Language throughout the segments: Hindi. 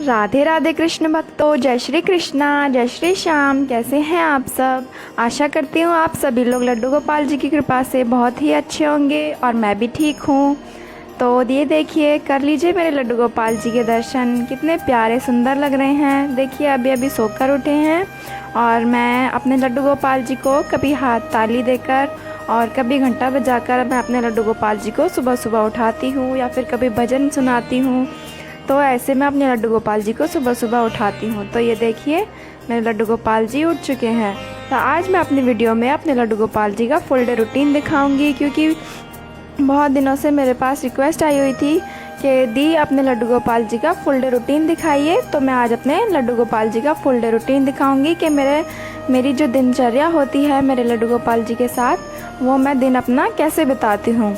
राधे राधे कृष्ण भक्तों, जय श्री कृष्णा, जय श्री श्याम। कैसे हैं आप सब? आशा करती हूँ आप सभी लोग लड्डू गोपाल जी की कृपा से बहुत ही अच्छे होंगे और मैं भी ठीक हूँ। तो ये देखिए, कर लीजिए मेरे लड्डू गोपाल जी के दर्शन। कितने प्यारे सुंदर लग रहे हैं। देखिए अभी अभी सोकर उठे हैं और मैं अपने लड्डू गोपाल जी को कभी हाथ ताली देकर और कभी घंटा बजाकर मैं अपने लड्डू गोपाल जी को सुबह सुबह उठाती हूँ या फिर कभी भजन सुनाती हूँ। तो ऐसे मैं अपने लड्डू गोपाल जी को सुबह सुबह उठाती हूँ। तो ये देखिए मेरे लड्डू गोपाल जी उठ चुके हैं। तो आज मैं अपनी वीडियो में अपने लड्डू गोपाल जी का फुल डे रूटीन दिखाऊंगी, क्योंकि बहुत दिनों से मेरे पास रिक्वेस्ट आई हुई थी कि दी अपने लड्डू गोपाल जी का फुल डे रूटीन दिखाइए। तो मैं आज अपने लड्डू गोपाल जी का फुल डे रूटीन दिखाऊंगी कि मेरी जो दिनचर्या होती है मेरे लड्डू गोपाल जी के साथ, वो मैं दिन अपना कैसे बिताती हूँ।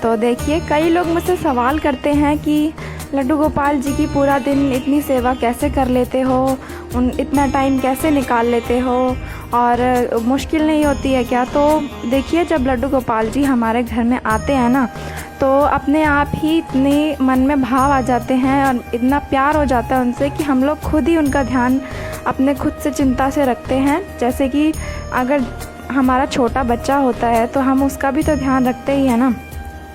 तो देखिए, कई लोग मुझसे सवाल करते हैं कि लड्डू गोपाल जी की पूरा दिन इतनी सेवा कैसे कर लेते हो, इतना टाइम कैसे निकाल लेते हो और मुश्किल नहीं होती है क्या? तो देखिए, जब लड्डू गोपाल जी हमारे घर में आते हैं ना, तो अपने आप ही इतने मन में भाव आ जाते हैं और इतना प्यार हो जाता है उनसे कि हम लोग खुद ही उनका ध्यान अपने खुद से चिंता से रखते हैं। जैसे कि अगर हमारा छोटा बच्चा होता है तो हम उसका भी तो ध्यान रखते ही है ना।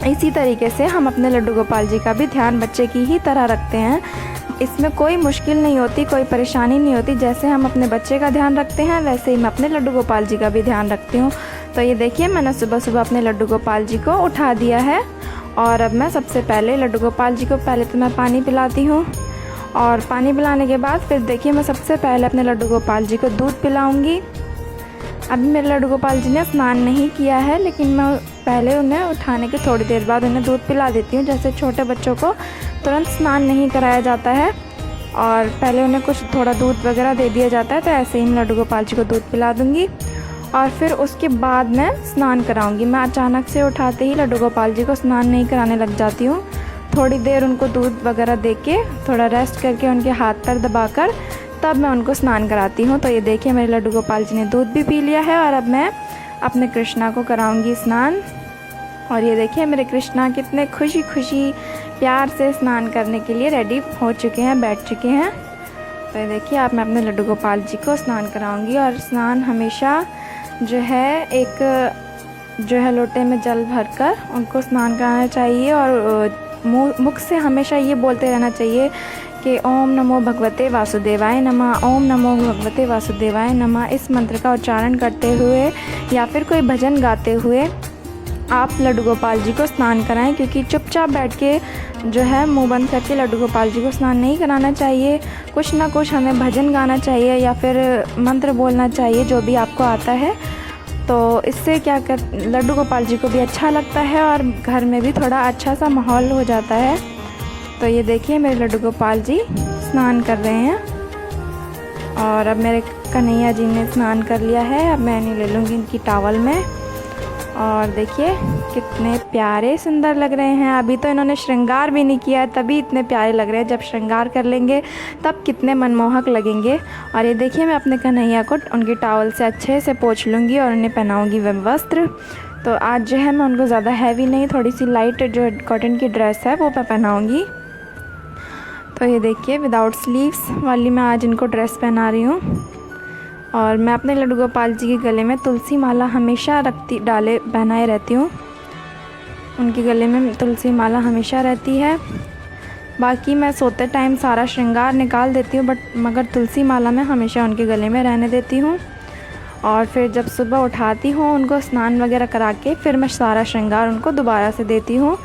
इसी तरीके से हम अपने लड्डू गोपाल जी का भी ध्यान बच्चे की ही तरह रखते हैं। इसमें कोई मुश्किल नहीं होती, कोई परेशानी नहीं होती। जैसे हम अपने बच्चे का ध्यान रखते हैं वैसे ही मैं अपने लड्डू गोपाल जी का भी ध्यान रखती हूँ। तो ये देखिए, मैंने सुबह सुबह अपने लड्डू गोपाल जी को उठा दिया है और अब मैं सबसे पहले लड्डू गोपाल जी को पहले तो मैं पानी पिलाती हूँ और पानी पिलाने के बाद फिर देखिए मैं सबसे पहले अपने लड्डू गोपाल जी को दूध पिलाऊँगी। अभी मेरे लड्डू गोपाल जी ने स्नान नहीं किया है, लेकिन मैं पहले उन्हें उठाने के थोड़ी देर बाद उन्हें दूध पिला देती हूँ। जैसे छोटे बच्चों को तुरंत स्नान नहीं कराया जाता है और पहले उन्हें कुछ थोड़ा दूध वगैरह दे दिया जाता है, तो ऐसे ही मैं लड्डू गोपाल जी को दूध पिला दूँगी और फिर उसके बाद मैं स्नान कराऊँगी। मैं अचानक से उठाते ही लड्डू गोपाल जी को स्नान नहीं कराने लग जाती हूँ। थोड़ी देर उनको दूध वगैरह दे के थोड़ा रेस्ट करके उनके हाथ पैर दबाकर तब मैं उनको स्नान कराती हूँ। तो ये देखिए, मेरे लड्डू गोपाल जी ने दूध भी पी लिया है और अब मैं अपने कृष्णा को कराऊंगी स्नान। और ये देखिए, मेरे कृष्णा कितने खुशी खुशी प्यार से स्नान करने के लिए रेडी हो चुके हैं, बैठ चुके हैं। तो ये देखिए, अब मैं अपने लड्डू गोपाल जी को स्नान कराऊंगी। और स्नान हमेशा जो है लोटे में जल भरकर उनको स्नान कराना चाहिए और मुख से हमेशा ये बोलते रहना चाहिए कि ओम नमो भगवते वासुदेवाय नमः, ओम नमो भगवते वासुदेवाय नमः। इस मंत्र का उच्चारण करते हुए या फिर कोई भजन गाते हुए आप लड्डू गोपाल जी को स्नान कराएं, क्योंकि चुपचाप बैठ के जो है मुंह बंद करके लड्डू गोपाल जी को स्नान नहीं कराना चाहिए। कुछ ना कुछ हमें भजन गाना चाहिए या फिर मंत्र बोलना चाहिए, जो भी आपको आता है। तो इससे लड्डू गोपाल जी को भी अच्छा लगता है और घर में भी थोड़ा अच्छा सा माहौल हो जाता है। तो ये देखिए, मेरे लड्डू गोपाल जी स्नान कर रहे हैं और अब मेरे कन्हैया जी ने स्नान कर लिया है। अब मैं इन्हें ले लूँगी इनकी टॉवल में और देखिए कितने प्यारे सुंदर लग रहे हैं। अभी तो इन्होंने श्रृंगार भी नहीं किया है, तभी इतने प्यारे लग रहे हैं। जब श्रृंगार कर लेंगे तब कितने मनमोहक लगेंगे। और ये देखिए, मैं अपने कन्हैया को उनकी टॉवल से अच्छे से पोंछ लूँगी और उन्हें पहनाऊँगी वस्त्र। तो आज जो है मैं उनको ज़्यादा हैवी नहीं, थोड़ी सी लाइट जो कॉटन की ड्रेस है वो मैं पहनाऊँगी। तो ये देखिए, विदाउट स्लीव्स वाली मैं आज इनको ड्रेस पहना रही हूँ। और मैं अपने लड्डू गोपाल जी के गले में तुलसी माला हमेशा पहनाए रहती हूँ। उनके गले में तुलसी माला हमेशा रहती है। बाकी मैं सोते टाइम सारा श्रृंगार निकाल देती हूँ, मगर तुलसी माला मैं हमेशा उनके गले में रहने देती हूँ। और फिर जब सुबह उठाती हूँ उनको स्नान वगैरह करा के फिर मैं सारा श्रृंगार उनको दोबारा से देती हूँ।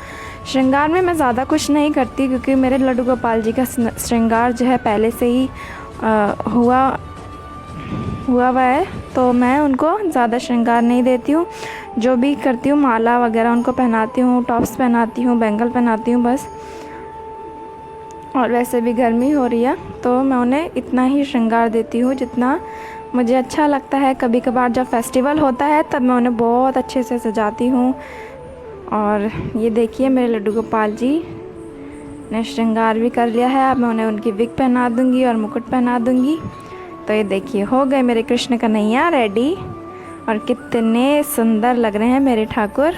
श्रृंगार में मैं ज़्यादा कुछ नहीं करती, क्योंकि मेरे लड्डू गोपाल जी का श्रृंगार जो है पहले से ही हुआ हुआ है, तो मैं उनको ज़्यादा श्रृंगार नहीं देती हूँ। जो भी करती हूँ माला वगैरह उनको पहनाती हूँ, टॉप्स पहनाती हूँ, बैंगल पहनाती हूँ बस। और वैसे भी गर्मी हो रही है तो मैं उन्हें इतना ही श्रृंगार देती हूँ जितना मुझे अच्छा लगता है। कभी कभार जब फेस्टिवल होता है तब मैं उन्हें बहुत अच्छे से सजाती हूँ। और ये देखिए, मेरे लड्डू गोपाल जी ने श्रृंगार भी कर लिया है। अब मैं उन्हें उनकी विग पहना दूँगी और मुकुट पहना दूँगी। तो ये देखिए, हो गए मेरे कृष्ण कन्हैया रेडी और कितने सुंदर लग रहे हैं मेरे ठाकुर।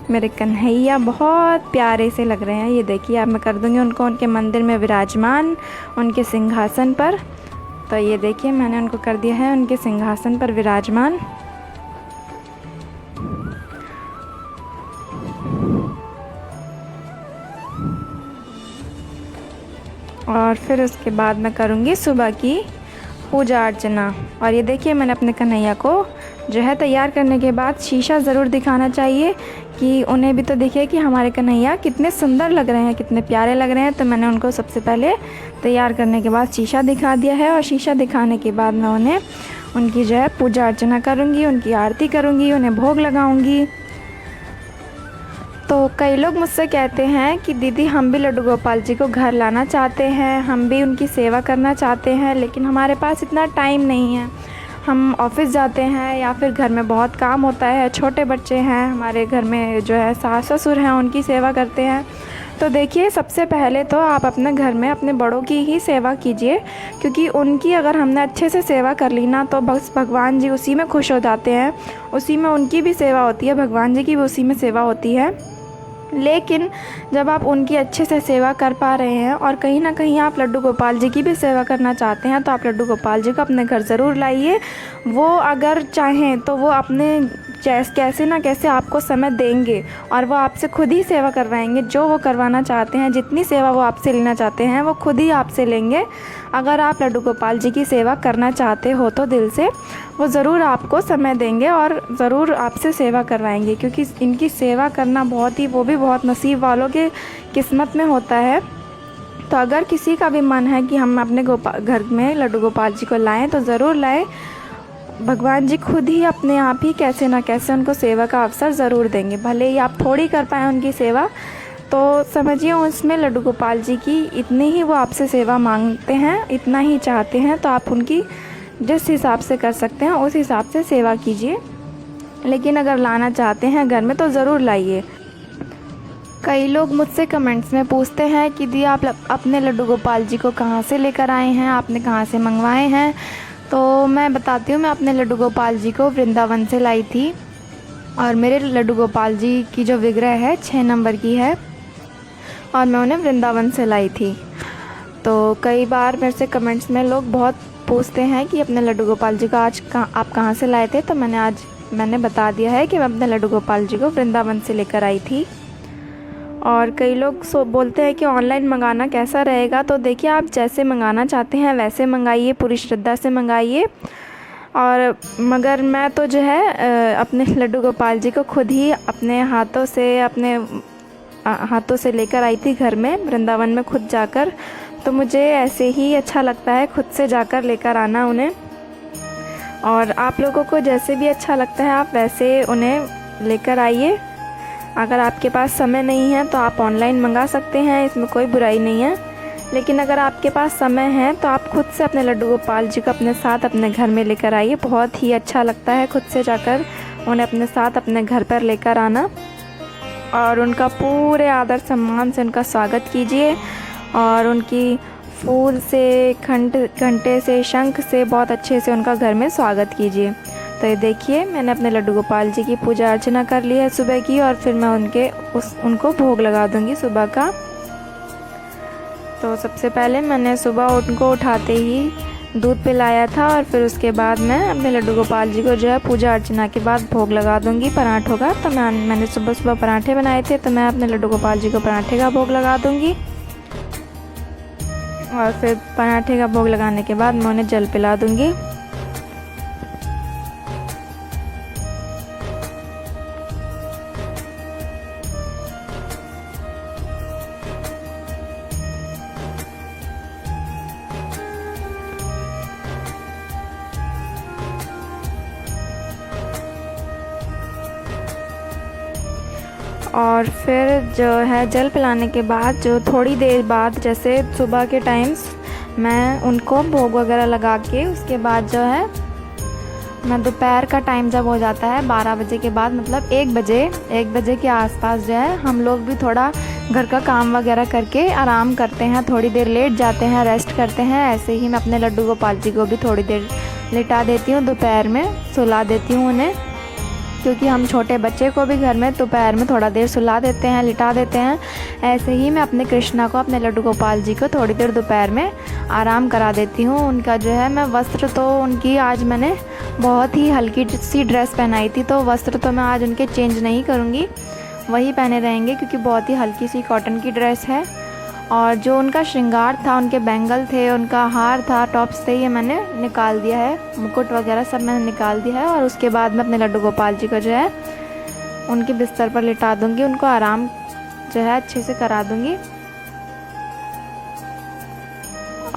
मेरे कन्हैया बहुत प्यारे से लग रहे हैं। ये देखिए, अब मैं कर दूँगी उनको उनके मंदिर में विराजमान उनके सिंहासन पर। तो ये देखिए, मैंने उनको कर दिया है उनके सिंहासन पर विराजमान। और फिर उसके बाद मैं करूँगी सुबह की पूजा अर्चना। और ये देखिए, मैंने अपने कन्हैया को जो है तैयार करने के बाद शीशा ज़रूर दिखाना चाहिए कि उन्हें भी तो देखिए कि हमारे कन्हैया कितने सुंदर लग रहे हैं, कितने प्यारे लग रहे हैं। तो मैंने उनको सबसे पहले तैयार करने के बाद शीशा दिखा दिया है। और शीशा दिखाने के बाद मैं उन्हें उनकी जो है पूजा अर्चना करूँगी, उनकी आरती करूँगी, उन्हें भोग लगाऊँगी। तो कई लोग मुझसे कहते हैं कि दीदी हम भी लड्डू गोपाल जी को घर लाना चाहते हैं, हम भी उनकी सेवा करना चाहते हैं, लेकिन हमारे पास इतना टाइम नहीं है। हम ऑफ़िस जाते हैं या फिर घर में बहुत काम होता है, छोटे बच्चे हैं हमारे घर में, जो है सास ससुर हैं, उनकी सेवा करते हैं। तो देखिए, सबसे पहले तो आप अपने घर में अपने बड़ों की ही सेवा कीजिए, क्योंकि उनकी अगर हमने अच्छे से सेवा कर ली ना, तो बस भगवान जी उसी में खुश हो जाते हैं। उसी में उनकी भी सेवा होती है, भगवान जी की भी उसी में सेवा होती है। लेकिन जब आप उनकी अच्छे से सेवा कर पा रहे हैं और कहीं ना कहीं आप लड्डू गोपाल जी की भी सेवा करना चाहते हैं, तो आप लड्डू गोपाल जी को अपने घर ज़रूर लाइए। वो अगर चाहें तो वो अपने कैसे ना कैसे आपको समय देंगे और वो आपसे खुद ही सेवा करवाएंगे। जो वो करवाना चाहते हैं, जितनी सेवा वो आपसे लेना चाहते हैं, वो खुद ही आपसे लेंगे। अगर आप लड्डू गोपाल जी की सेवा करना चाहते हो तो दिल से, वो ज़रूर आपको समय देंगे और ज़रूर आपसे सेवा करवाएंगे, क्योंकि इनकी सेवा करना वो भी बहुत नसीब वालों के किस्मत में होता है। तो अगर किसी का भी मन है कि हम अपने घर में लड्डू गोपाल जी को लाएं, तो ज़रूर लाएं। भगवान जी खुद ही अपने आप ही कैसे ना कैसे उनको सेवा का अवसर ज़रूर देंगे। भले ही आप थोड़ी कर पाएँ उनकी सेवा, तो समझिए उसमें लड्डू गोपाल जी की इतनी ही वो आपसे सेवा मांगते हैं, इतना ही चाहते हैं। तो आप उनकी जिस हिसाब से कर सकते हैं उस हिसाब से सेवा कीजिए। लेकिन अगर लाना चाहते हैं घर में तो ज़रूर लाइए। कई लोग मुझसे कमेंट्स में पूछते हैं कि दी आप अपने लड्डू गोपाल जी को कहाँ से लेकर आए हैं, आपने कहाँ से मंगवाए हैं। तो मैं बताती हूँ, मैं अपने लड्डू गोपाल जी को वृंदावन से लाई थी। और मेरे लड्डू गोपाल जी की जो विग्रह है 6 नंबर की है, और मैं उन्हें वृंदावन से लाई थी। तो कई बार मेरे से कमेंट्स में लोग बहुत पूछते हैं कि अपने लड्डू गोपाल जी को आप कहाँ से लाए थे। तो मैंने बता दिया है कि मैं अपने लड्डू गोपाल जी को वृंदावन से लेकर आई थी। और कई लोग बोलते हैं कि ऑनलाइन मंगाना कैसा रहेगा। तो देखिए, आप जैसे मंगाना चाहते हैं वैसे मंगाइए, पूरी श्रद्धा से मंगाइए। और मगर मैं तो जो है अपने लड्डू गोपाल जी को खुद ही अपने हाथों से लेकर आई थी घर में, वृंदावन में खुद जाकर। तो मुझे ऐसे ही अच्छा लगता है खुद से जाकर लेकर आना उन्हें। और आप लोगों को जैसे भी अच्छा लगता है आप वैसे उन्हें लेकर आइए। अगर आपके पास समय नहीं है तो आप ऑनलाइन मंगा सकते हैं, इसमें कोई बुराई नहीं है। लेकिन अगर आपके पास समय है तो आप खुद से अपने लड्डू गोपाल जी को अपने साथ अपने घर में लेकर आइए। बहुत ही अच्छा लगता है खुद से जाकर उन्हें अपने साथ अपने घर पर लेकर आना। और उनका पूरे आदर सम्मान से उनका स्वागत कीजिए। और उनकी फूल से, घंटे से, शंख से बहुत अच्छे से उनका घर में स्वागत कीजिए। तो ये देखिए, मैंने अपने लड्डू गोपाल जी की पूजा अर्चना कर ली है सुबह की। और फिर मैं उनको भोग लगा दूंगी सुबह का। तो सबसे पहले मैंने सुबह उनको उठाते ही दूध पिलाया था। और फिर उसके बाद मैं अपने लड्डू गोपाल जी को जो है पूजा अर्चना के बाद भोग लगा दूंगी पराठों का। तो मैंने सुबह पराठे बनाए थे, तो मैं अपने लड्डू गोपाल जी को पराठे का भोग लगा दूंगी। और फिर पराठे का भोग लगाने के बाद मैं उन्हें जल पिला दूंगी। और फिर जो है जल पिलाने के बाद जो थोड़ी देर बाद, जैसे सुबह के टाइम्स, मैं उनको भोग वगैरह लगा के उसके बाद जो है मैं दोपहर का टाइम जब हो जाता है 12 बजे के बाद, मतलब 1 बजे के आसपास जो है हम लोग भी थोड़ा घर का काम वगैरह करके आराम करते हैं, थोड़ी देर लेट जाते हैं, रेस्ट करते हैं। ऐसे ही मैं अपने लड्डू गोपाल जी को भी थोड़ी देर लिटा देती हूँ, दोपहर में सुला देती हूँ उन्हें। क्योंकि हम छोटे बच्चे को भी घर में दोपहर में थोड़ा देर सुला देते हैं, लिटा देते हैं। ऐसे ही मैं अपने कृष्णा को, अपने लड्डू गोपाल जी को थोड़ी देर दोपहर में आराम करा देती हूँ। उनका जो है मैं वस्त्र तो उनकी आज मैंने बहुत ही हल्की सी ड्रेस पहनाई थी, तो वस्त्र तो मैं आज उनके चेंज नहीं करूँगी, वही पहने रहेंगे क्योंकि बहुत ही हल्की सी कॉटन की ड्रेस है। और जो उनका श्रृंगार था, उनके बैंगल थे, उनका हार था, टॉप्स थे, ये मैंने निकाल दिया है, मुकुट वगैरह सब मैंने निकाल दिया है। और उसके बाद मैं अपने लड्डू गोपाल जी को जो है उनके बिस्तर पर लिटा दूँगी, उनको आराम जो है अच्छे से करा दूँगी।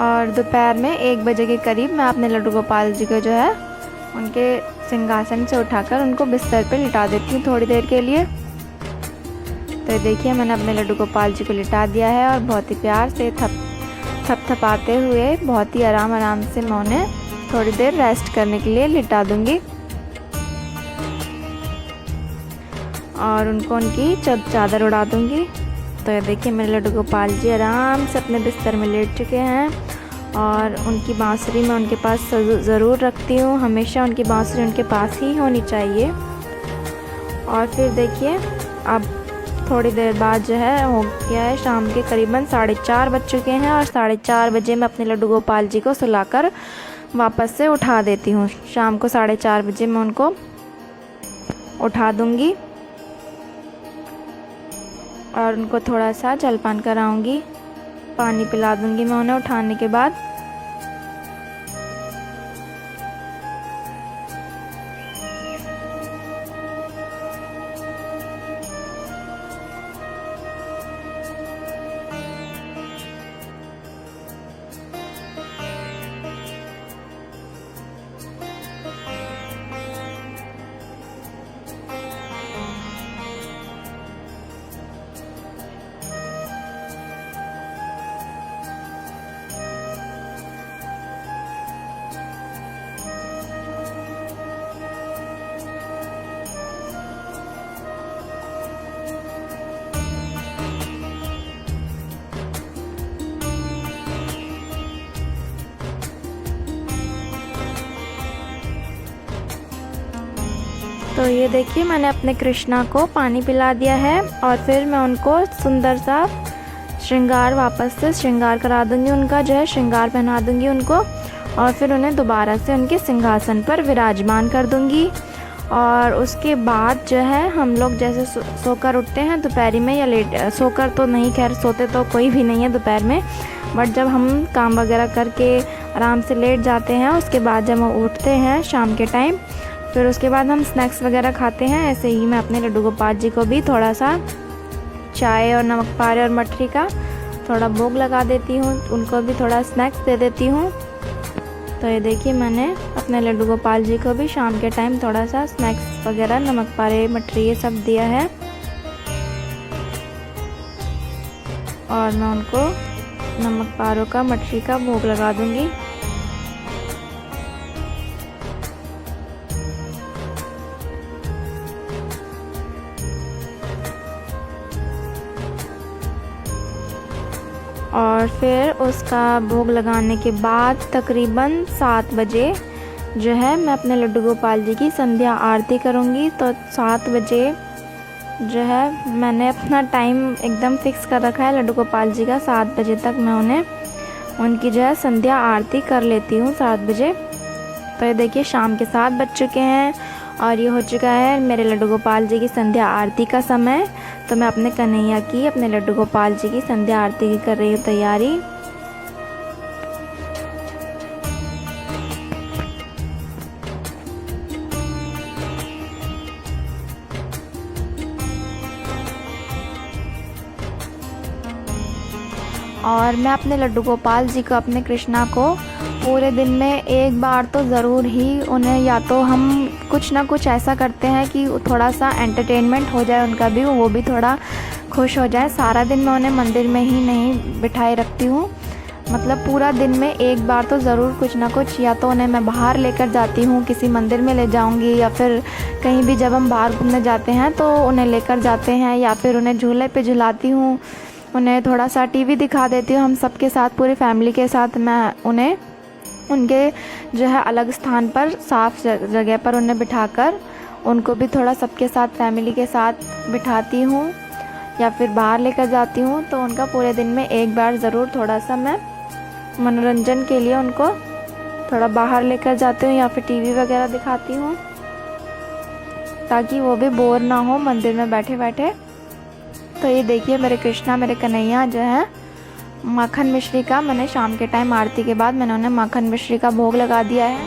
और दोपहर में 1 बजे के करीब मैं अपने लड्डू गोपाल जी को जो है उनके सिंहासन से उठाकर उनको बिस्तर पर लिटा देती हूँ थोड़ी देर के लिए। तो देखिए मैंने अपने लड्डू गोपाल जी को लिटा दिया है और बहुत ही प्यार से थपथपाते हुए बहुत ही आराम से मैं उन्हें थोड़ी देर रेस्ट करने के लिए लिटा दूंगी। और उनको उनकी चादर उड़ा दूंगी। तो ये देखिए मेरे लड्डू गोपाल जी आराम से अपने बिस्तर में लेट चुके हैं। और उनकी बांसुरी मैं उनके पास ज़रूर रखती हूँ, हमेशा उनकी बांसुरी उनके पास ही होनी चाहिए। और फिर देखिए अब थोड़ी देर बाद जो है हो गया है शाम के करीबन 4:30 बज चुके हैं। और 4:30 बजे मैं अपने लड्डू गोपाल जी को सुलाकर वापस से उठा देती हूँ। शाम को 4:30 बजे मैं उनको उठा दूँगी और उनको थोड़ा सा जलपान कराऊँगी, पानी पिला दूँगी मैं उन्हें उठाने के बाद। तो ये देखिए मैंने अपने कृष्णा को पानी पिला दिया है और फिर मैं उनको सुंदर सा श्रृंगार वापस से श्रृंगार करा दूंगी, उनका जो है श्रृंगार पहना दूंगी उनको। और फिर उन्हें दोबारा से उनके सिंहासन पर विराजमान कर दूंगी। और उसके बाद जो है हम लोग जैसे सोकर उठते हैं दोपहर में, या लेट सोकर तो नहीं, खैर सोते तो कोई भी नहीं है दोपहर में, बट जब हम काम वगैरह करके आराम से लेट जाते हैं उसके बाद जब हम उठते हैं शाम के टाइम, फिर उसके बाद हम स्नैक्स वगैरह खाते हैं। ऐसे ही मैं अपने लड्डू गोपाल जी को भी थोड़ा सा चाय और नमक पारे और मठरी का थोड़ा भोग लगा देती हूँ, उनको भी थोड़ा स्नैक्स दे देती हूँ। तो ये देखिए मैंने अपने लड्डू गोपाल जी को भी शाम के टाइम थोड़ा सा स्नैक्स वगैरह, नमक पारे, मठरी, ये सब दिया है। और मैं उनको नमक पारों का, मठरी का भोग लगा दूँगी। और फिर उसका भोग लगाने के बाद तकरीबन 7 बजे जो है मैं अपने लड्डू गोपाल जी की संध्या आरती करूँगी। तो 7 बजे जो है मैंने अपना टाइम एकदम फिक्स कर रखा है लड्डू गोपाल जी का, 7 बजे तक मैं उन्हें उनकी जो है संध्या आरती कर लेती हूँ 7 बजे। तो ये देखिए शाम के 7 बज चुके हैं और ये हो चुका है मेरे लड्डू गोपाल जी की संध्या आरती का समय। तो मैं अपने कन्हैया की, अपने लड्डू गोपाल जी की संध्या आरती की कर रही हूँ तैयारी। और मैं अपने लड्डू गोपाल जी को, अपने कृष्णा को पूरे दिन में एक बार तो ज़रूर ही उन्हें, या तो हम कुछ ना कुछ ऐसा करते हैं कि थोड़ा सा एंटरटेनमेंट हो जाए उनका भी, वो भी थोड़ा खुश हो जाए। सारा दिन मैं उन्हें मंदिर में ही नहीं बिठाए रखती हूँ, मतलब पूरा दिन में एक बार तो ज़रूर कुछ ना कुछ, या तो उन्हें मैं बाहर लेकर जाती हूँ, किसी मंदिर में ले जाऊँगी, या फिर कहीं भी जब हम बाहर घूमने जाते हैं तो उन्हें लेकर जाते हैं, या फिर उन्हें झूले पे झुलाती हूँ, उन्हें थोड़ा सा टीवी दिखा देती हूँ हम सबके साथ, पूरी फैमिली के साथ। मैं उन्हें उनके जो है अलग स्थान पर, साफ़ जगह पर उन्हें बिठाकर उनको भी थोड़ा सबके साथ फैमिली के साथ बिठाती हूँ या फिर बाहर लेकर जाती हूँ। तो उनका पूरे दिन में एक बार ज़रूर थोड़ा सा मैं मनोरंजन के लिए उनको थोड़ा बाहर लेकर जाती हूँ या फिर टीवी वगैरह दिखाती हूँ, ताकि वो भी बोर ना हो मंदिर में बैठे बैठे। तो ये देखिए मेरे कृष्णा, मेरे कन्हैया जो है, माखन मिश्री का मैंने शाम के टाइम आरती के बाद मैंने उन्हें माखन मिश्री का भोग लगा दिया है,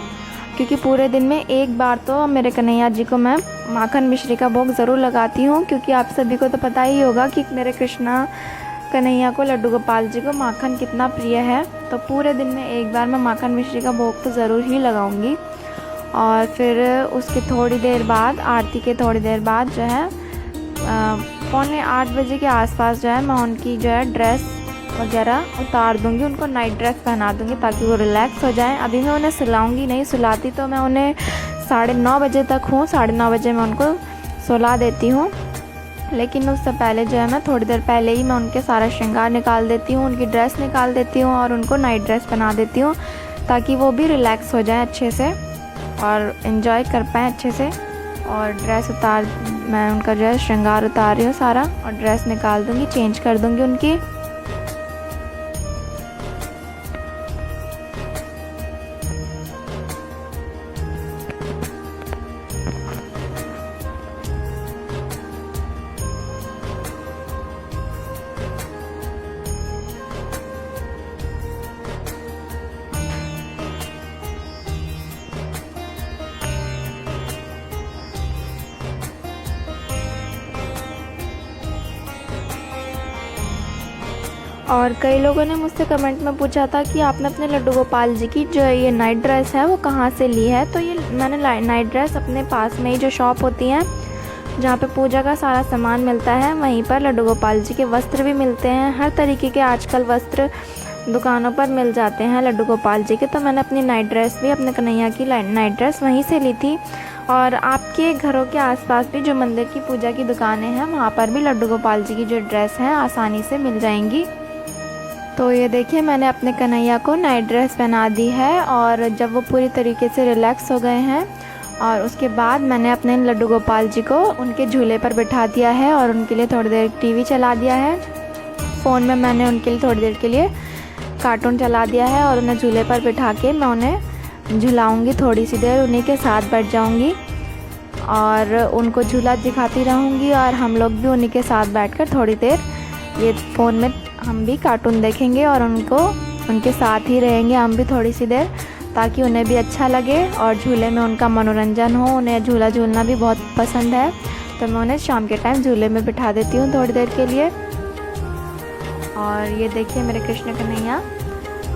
क्योंकि पूरे दिन में एक बार तो मेरे कन्हैया जी को मैं माखन मिश्री का भोग ज़रूर लगाती हूँ। क्योंकि आप सभी को तो पता ही होगा कि मेरे कृष्णा कन्हैया को, लड्डू गोपाल जी को माखन कितना प्रिय है। तो पूरे दिन में एक बार मैं माखन मिश्री का भोग तो ज़रूर ही लगाऊंगी। और फिर उसके थोड़ी देर बाद, आरती के थोड़ी देर बाद जो है 7:45 बजे के आसपास जो है मैं उनकी जो है ड्रेस वगैरह उतार दूंगी, उनको नाइट ड्रेस पहना दूंगी ताकि वो रिलैक्स हो जाएं। अभी मैं उन्हें सुलाऊंगी नहीं, सुलाती तो मैं उन्हें 9:30 बजे तक हूँ, 9:30 बजे मैं उनको सुला देती हूँ। लेकिन उससे पहले जो है मैं थोड़ी देर पहले ही मैं उनके सारा श्रृंगार निकाल देती हूँ, उनकी ड्रेस निकाल देती हूँ और उनको नाइट ड्रेस पहना देती हूँ, ताकि वो भी रिलैक्स हो जाएं अच्छे से और इन्जॉय कर पाएँ अच्छे से। और ड्रेस मैं उनका जो है श्रृंगार उतार रही हूँ सारा, और ड्रेस निकाल दूँगी, चेंज कर दूँगी उनकी। और कई लोगों ने मुझसे कमेंट में पूछा था कि आपने अपने लड्डू गोपाल जी की जो ये नाइट ड्रेस है वो कहाँ से ली है। तो ये मैंने नाइट ड्रेस अपने पास में ही जो शॉप होती हैं जहाँ पे पूजा का सारा सामान मिलता है, वहीं पर लड्डू गोपाल जी के वस्त्र भी मिलते हैं। हर तरीके के आजकल वस्त्र दुकानों पर मिल जाते हैं लड्डू गोपाल जी के। तो मैंने अपनी नाइट ड्रेस भी, अपने कन्हैया की नाइट ड्रेस वहीं से ली थी। और आपके घरों के आसपास भी जो मंदिर की पूजा की दुकानें हैं, वहाँ पर भी लड्डू गोपाल जी की जो ड्रेस हैं आसानी से मिल जाएंगी। तो ये देखिए मैंने अपने कन्हैया को नाइट ड्रेस पहना दी है, और जब वो पूरी तरीके से रिलैक्स हो गए हैं और उसके बाद मैंने अपने लड्डू गोपाल जी को उनके झूले पर बिठा दिया है और उनके लिए थोड़ी देर टीवी चला दिया है। फ़ोन में मैंने उनके लिए थोड़ी देर के लिए कार्टून चला दिया है और उन्हें झूले पर बिठा के मैं उन्हें झुलाऊँगी, थोड़ी सी देर उन्हीं के साथ बैठ जाऊँगी और उनको झूला दिखाती रहूँगी, और हम लोग भी उन्हीं के साथ बैठकर थोड़ी देर ये फ़ोन में हम भी कार्टून देखेंगे और उनके साथ ही रहेंगे हम भी थोड़ी सी देर, ताकि उन्हें भी अच्छा लगे और झूले में उनका मनोरंजन हो। उन्हें झूला झूलना भी बहुत पसंद है, तो मैं उन्हें शाम के टाइम झूले में बिठा देती हूँ थोड़ी देर के लिए। और ये देखिए मेरे कृष्ण कन्हैया,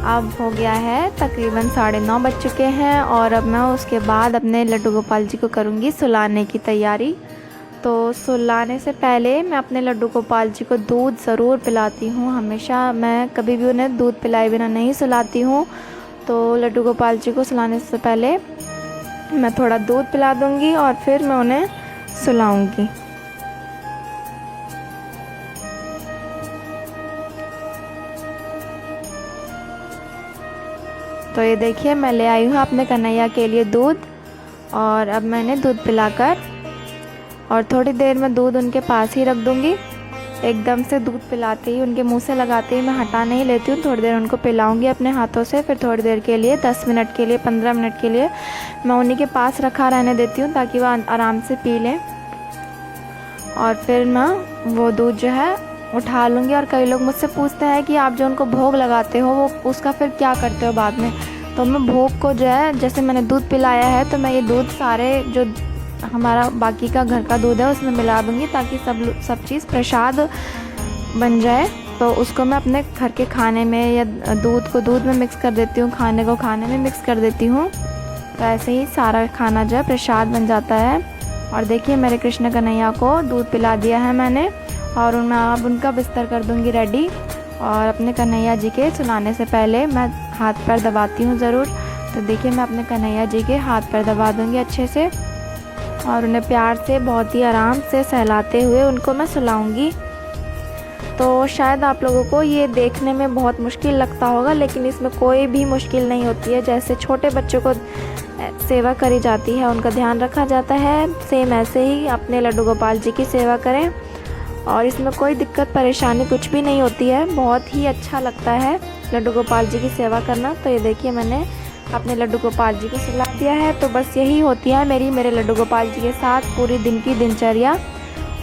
अब हो गया है तकरीबन 9:30 बज चुके हैं, और अब मैं उसके बाद अपने लड्डू गोपाल जी को करूँगी सुलाने की तैयारी। तो सुलाने से पहले मैं अपने लड्डू गोपाल जी को दूध ज़रूर पिलाती हूँ। हमेशा मैं कभी भी उन्हें दूध पिलाए बिना नहीं सुलाती हूँ। तो लड्डू गोपाल जी को सुलाने से पहले मैं थोड़ा दूध पिला दूँगी और फिर मैं उन्हें सुलाऊँगी। तो ये देखिए मैं ले आई हूँ अपने कन्हैया के लिए दूध, और अब मैंने दूध पिलाकर और थोड़ी देर में दूध उनके पास ही रख दूँगी। एकदम से दूध पिलाते ही, उनके मुंह से लगाते ही मैं हटा नहीं लेती हूँ, थोड़ी देर उनको पिलाऊंगी अपने हाथों से। फिर थोड़ी देर के लिए 10 मिनट के लिए, 15 मिनट के लिए मैं उन्हीं के पास रखा रहने देती हूँ, ताकि वह आराम से पी लें। और फिर मैं वो दूध जो है उठा लूँगी। और कई लोग मुझसे पूछते हैं कि आप जो उनको भोग लगाते हो वो उसका फिर क्या करते हो बाद में। तो मैं भोग को जो है, जैसे मैंने दूध पिलाया है तो मैं ये दूध सारे जो हमारा बाकी का घर का दूध है उसमें मिला दूँगी, ताकि सब चीज़ प्रसाद बन जाए। तो उसको मैं अपने घर के खाने में, या दूध को दूध में मिक्स कर देती हूँ, खाने को खाने में मिक्स कर देती हूँ। तो ऐसे ही सारा खाना जो है प्रसाद बन जाता है। और देखिए मेरे कृष्ण कन्हैया को दूध पिला दिया है मैंने, और मैं अब उनका बिस्तर कर दूँगी रेडी। और अपने कन्हैया जी के सुलाने से पहले मैं हाथ पैर दबाती हूँ ज़रूर। तो देखिए मैं अपने कन्हैया जी के हाथ पैर दबा दूँगी अच्छे से, और उन्हें प्यार से बहुत ही आराम से सहलाते हुए उनको मैं सुलाऊंगी। तो शायद आप लोगों को ये देखने में बहुत मुश्किल लगता होगा, लेकिन इसमें कोई भी मुश्किल नहीं होती है। जैसे छोटे बच्चों को सेवा करी जाती है, उनका ध्यान रखा जाता है, सेम ऐसे ही अपने लड्डू गोपाल जी की सेवा करें। और इसमें कोई दिक्कत परेशानी कुछ भी नहीं होती है, बहुत ही अच्छा लगता है लड्डू गोपाल जी की सेवा करना। तो ये देखिए मैंने अपने लड्डू गोपाल जी को सुला दिया है। तो बस यही होती है मेरे लड्डू गोपाल जी के साथ पूरी दिन की दिनचर्या।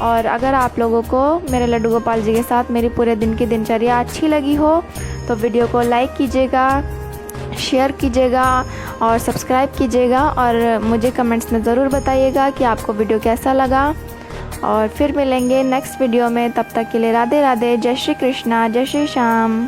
और अगर आप लोगों को मेरे लड्डू गोपाल जी के साथ मेरी पूरे दिन की दिनचर्या अच्छी लगी हो तो वीडियो को लाइक कीजिएगा, शेयर कीजिएगा और सब्सक्राइब कीजिएगा। और मुझे कमेंट्स में ज़रूर बताइएगा कि आपको वीडियो कैसा लगा। और फिर मिलेंगे नेक्स्ट वीडियो में, तब तक के लिए राधे राधे, जय श्री कृष्णा, जय श्री श्याम।